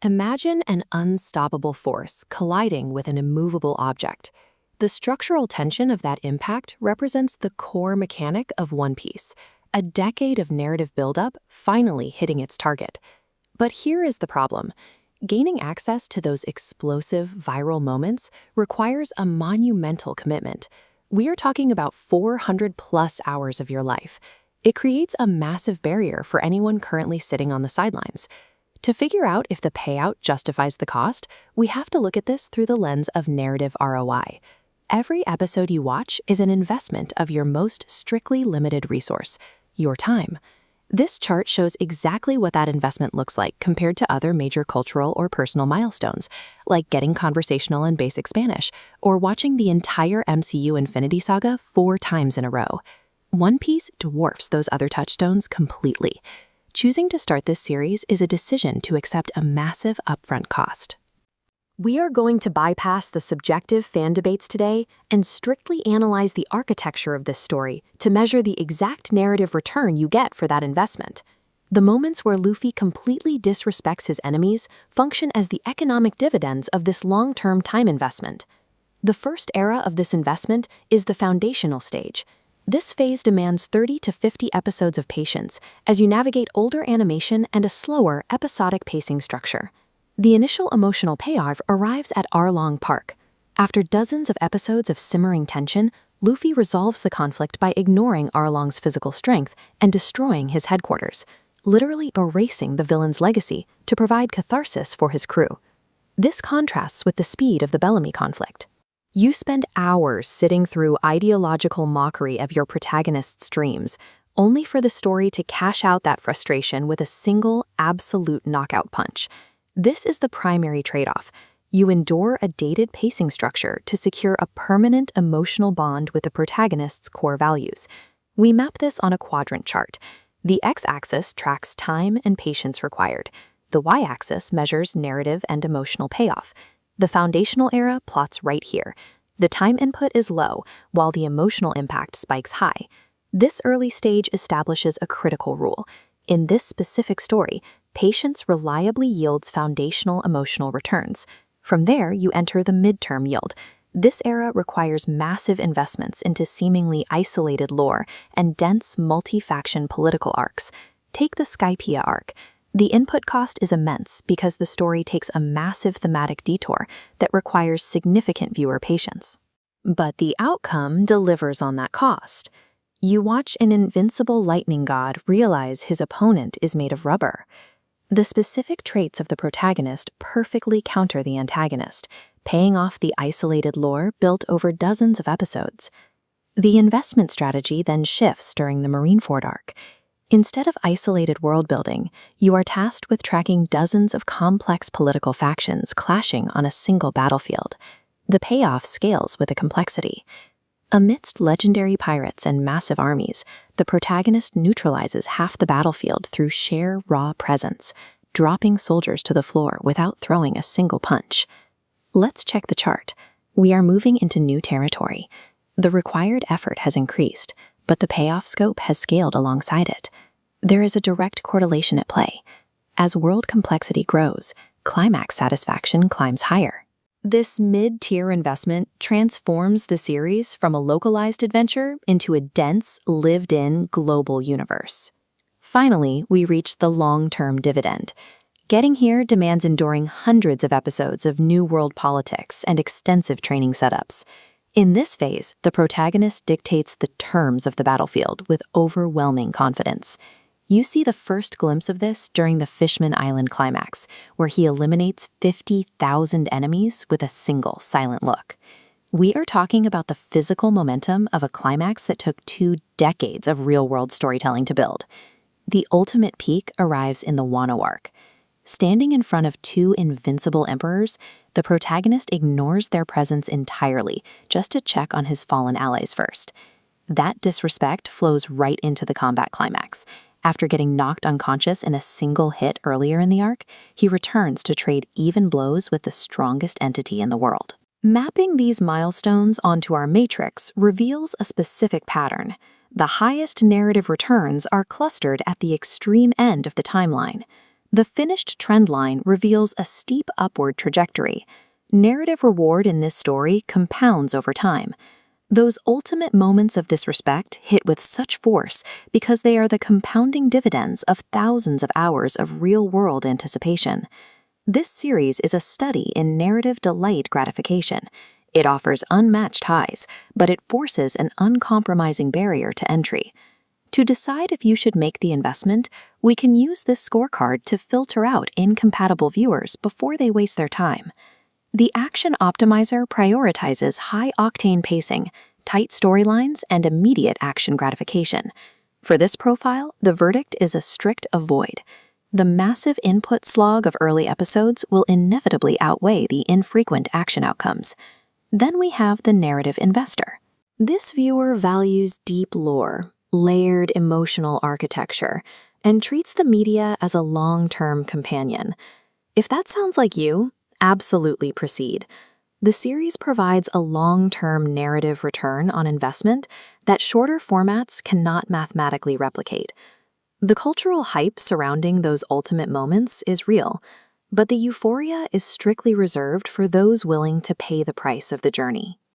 Imagine an unstoppable force colliding with an immovable object. The structural tension of that impact represents the core mechanic of One Piece, a decade of narrative buildup finally hitting its target. But here is the problem. Gaining access to those explosive, viral moments requires a monumental commitment. We are talking about 400+ hours of your life. It creates a massive barrier for anyone currently sitting on the sidelines. To figure out if the payout justifies the cost, we have to look at this through the lens of narrative ROI. Every episode you watch is an investment of your most strictly limited resource, your time. This chart shows exactly what that investment looks like compared to other major cultural or personal milestones, like getting conversational in basic Spanish or watching the entire MCU Infinity Saga 4 times in a row. One Piece dwarfs those other touchstones completely. Choosing to start this series is a decision to accept a massive upfront cost. We are going to bypass the subjective fan debates today and strictly analyze the architecture of this story to measure the exact narrative return you get for that investment. The moments where Luffy completely disrespects his enemies function as the economic dividends of this long-term time investment. The first era of this investment is the foundational stage. This phase demands 30 to 50 episodes of patience as you navigate older animation and a slower, episodic pacing structure. The initial emotional payoff arrives at Arlong Park. After dozens of episodes of simmering tension, Luffy resolves the conflict by ignoring Arlong's physical strength and destroying his headquarters, literally erasing the villain's legacy to provide catharsis for his crew. This contrasts with the speed of the Bellamy conflict. You spend hours sitting through ideological mockery of your protagonist's dreams, only for the story to cash out that frustration with a single, absolute knockout punch. This is the primary trade-off. You endure a dated pacing structure to secure a permanent emotional bond with the protagonist's core values. We map this on a quadrant chart. The x-axis tracks time and patience required. The y-axis measures narrative and emotional payoff. The foundational era plots right here. The time input is low, while the emotional impact spikes high. This early stage establishes a critical rule. In this specific story, patience reliably yields foundational emotional returns. From there, you enter the midterm yield. This era requires massive investments into seemingly isolated lore and dense multi-faction political arcs. Take the Skypiea arc. The input cost is immense because the story takes a massive thematic detour that requires significant viewer patience. But the outcome delivers on that cost. You watch an invincible lightning god realize his opponent is made of rubber. The specific traits of the protagonist perfectly counter the antagonist, paying off the isolated lore built over dozens of episodes. The investment strategy then shifts during the Marineford arc. Instead of isolated world-building, you are tasked with tracking dozens of complex political factions clashing on a single battlefield. The payoff scales with the complexity. Amidst legendary pirates and massive armies, the protagonist neutralizes half the battlefield through sheer raw presence, dropping soldiers to the floor without throwing a single punch. Let's check the chart. We are moving into new territory. The required effort has increased, but the payoff scope has scaled alongside it. There is a direct correlation at play. As world complexity grows, climax satisfaction climbs higher. This mid-tier investment transforms the series from a localized adventure into a dense, lived-in global universe. Finally, we reach the long-term dividend. Getting here demands enduring hundreds of episodes of new world politics and extensive training setups. In this phase, the protagonist dictates the terms of the battlefield with overwhelming confidence. You see the first glimpse of this during the Fishman Island climax, where he eliminates 50,000 enemies with a single silent look. We are talking about the physical momentum of a climax that took 2 decades of real-world storytelling to build. The ultimate peak arrives in the Wano arc. Standing in front of 2 invincible emperors, the protagonist ignores their presence entirely just to check on his fallen allies first. That disrespect flows right into the combat climax. After getting knocked unconscious in a single hit earlier in the arc, he returns to trade even blows with the strongest entity in the world. Mapping these milestones onto our matrix reveals a specific pattern. The highest narrative returns are clustered at the extreme end of the timeline. The finished trend line reveals a steep upward trajectory. Narrative reward in this story compounds over time. Those ultimate moments of disrespect hit with such force because they are the compounding dividends of thousands of hours of real-world anticipation. This series is a study in narrative delight gratification. It offers unmatched highs, but it forces an uncompromising barrier to entry. To decide if you should make the investment, we can use this scorecard to filter out incompatible viewers before they waste their time. The Action Optimizer prioritizes high-octane pacing, tight storylines, and immediate action gratification. For this profile, the verdict is a strict avoid. The massive input slog of early episodes will inevitably outweigh the infrequent action outcomes. Then we have the narrative investor. This viewer values deep lore, layered emotional architecture, and treats the media as a long-term companion. If that sounds like you, absolutely proceed. The series provides a long-term narrative return on investment that shorter formats cannot mathematically replicate. The cultural hype surrounding those ultimate moments is real, but the euphoria is strictly reserved for those willing to pay the price of the journey.